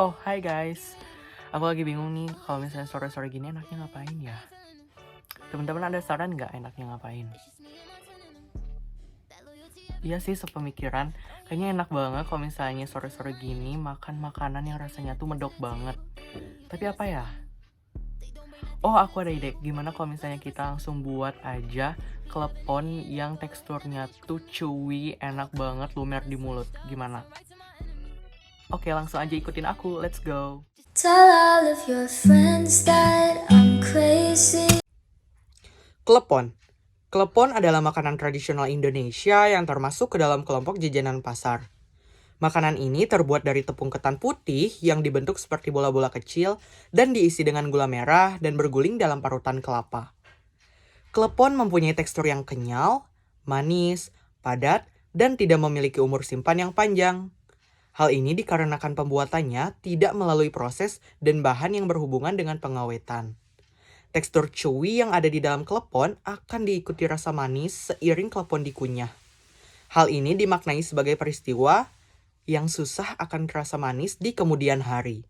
Oh, hai guys. Aku lagi bingung nih kalau misalnya sore-sore gini enaknya ngapain ya? Teman-teman ada saran nggak enaknya ngapain? Iya sih, sepemikiran. Kayaknya enak banget kalau misalnya sore-sore gini makan makanan yang rasanya tuh medok banget. Tapi apa ya? Oh, aku ada ide. Gimana kalau misalnya kita langsung buat aja klepon yang teksturnya tuh chewy, enak banget, lumer di mulut. Gimana? Oke, langsung aja ikutin aku. Let's go. Tell all of your friends that I'm crazy. Klepon. Klepon adalah makanan tradisional Indonesia yang termasuk ke dalam kelompok jajanan pasar. Makanan ini terbuat dari tepung ketan putih yang dibentuk seperti bola-bola kecil dan diisi dengan gula merah dan berguling dalam parutan kelapa. Klepon mempunyai tekstur yang kenyal, manis, padat, dan tidak memiliki umur simpan yang panjang. Hal ini dikarenakan pembuatannya tidak melalui proses dan bahan yang berhubungan dengan pengawetan. Tekstur chewy yang ada di dalam klepon akan diikuti rasa manis seiring klepon dikunyah. Hal ini dimaknai sebagai peristiwa yang susah akan terasa manis di kemudian hari.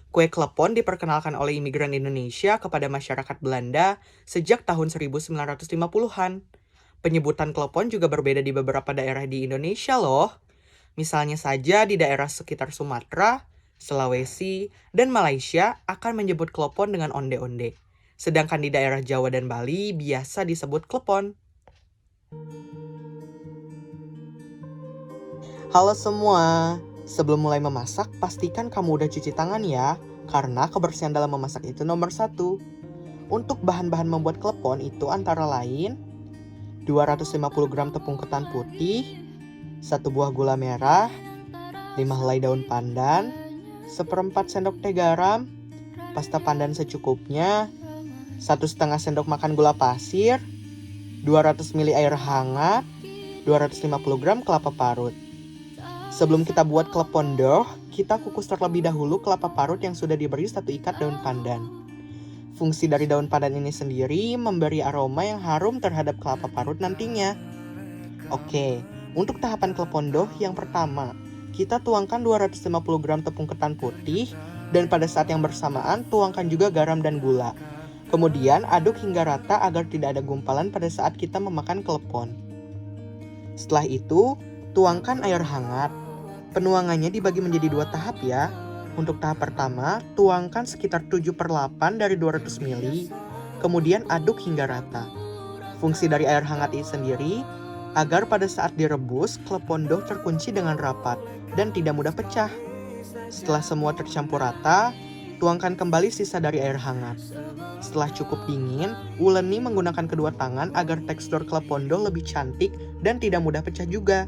Kue klepon diperkenalkan oleh imigran Indonesia kepada masyarakat Belanda sejak tahun 1950-an. Penyebutan klepon juga berbeda di beberapa daerah di Indonesia loh. Misalnya saja di daerah sekitar Sumatera, Sulawesi, dan Malaysia akan menyebut klepon dengan onde-onde. Sedangkan di daerah Jawa dan Bali biasa disebut klepon. Halo semua, sebelum mulai memasak pastikan kamu udah cuci tangan ya, karena kebersihan dalam memasak itu nomor 1. Untuk bahan-bahan membuat klepon itu antara lain 250 gram tepung ketan putih, 1 buah gula merah, 5 helai daun pandan, 1/4 sendok teh garam, pasta pandan secukupnya, 1,5 sendok makan gula pasir, 200 ml air hangat, 250 gram kelapa parut. Sebelum kita buat klepon dough, kita kukus terlebih dahulu kelapa parut yang sudah diberi 1 ikat daun pandan. Fungsi dari daun pandan ini sendiri memberi aroma yang harum terhadap kelapa parut nantinya. Oke, untuk tahapan klepon dough yang pertama, kita tuangkan 250 gram tepung ketan putih dan pada saat yang bersamaan tuangkan juga garam dan gula. Kemudian aduk hingga rata agar tidak ada gumpalan pada saat kita memakan klepon. Setelah itu, tuangkan air hangat. Penuangannya dibagi menjadi 2 tahap ya. Untuk tahap pertama, tuangkan sekitar 7/8 dari 200 ml, kemudian aduk hingga rata. Fungsi dari air hangat ini sendiri agar pada saat direbus, klepon dough terkunci dengan rapat dan tidak mudah pecah. Setelah semua tercampur rata, tuangkan kembali sisa dari air hangat. Setelah cukup dingin, uleni menggunakan kedua tangan agar tekstur klepon dough lebih cantik dan tidak mudah pecah juga.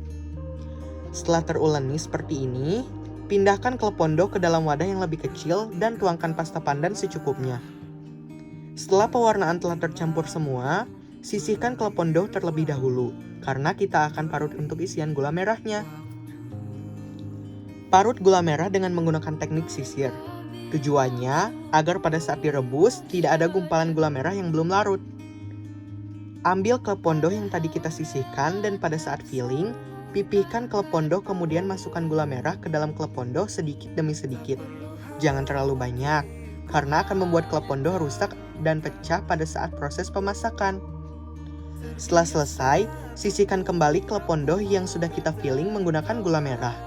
Setelah teruleni seperti ini, pindahkan klepon dough ke dalam wadah yang lebih kecil dan tuangkan pasta pandan secukupnya. Setelah pewarnaan telah tercampur semua, sisihkan klepon dough terlebih dahulu, karena kita akan parut untuk isian gula merahnya. Parut gula merah dengan menggunakan teknik sisir. Tujuannya agar pada saat direbus tidak ada gumpalan gula merah yang belum larut. Ambil klepon dough yang tadi kita sisihkan dan pada saat filling, pipihkan klepon dough kemudian masukkan gula merah ke dalam klepon dough sedikit demi sedikit. Jangan terlalu banyak, karena akan membuat klepon dough rusak dan pecah pada saat proses pemasakan. Setelah selesai, sisihkan kembali klepon dough yang sudah kita filling menggunakan gula merah.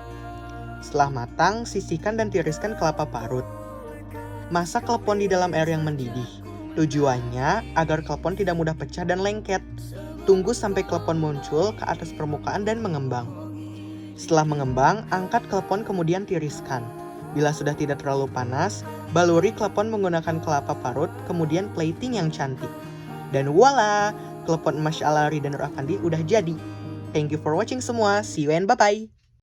Setelah matang, sisihkan dan tiriskan kelapa parut. Masak klepon di dalam air yang mendidih. Tujuannya agar klepon tidak mudah pecah dan lengket. Tunggu sampai klepon muncul ke atas permukaan dan mengembang. Setelah mengembang, angkat klepon kemudian tiriskan. Bila sudah tidak terlalu panas, baluri klepon menggunakan kelapa parut, kemudian plating yang cantik. Dan voila, klepon emas ala Rida Nur Afandi udah jadi. Thank you for watching semua, see you and bye-bye.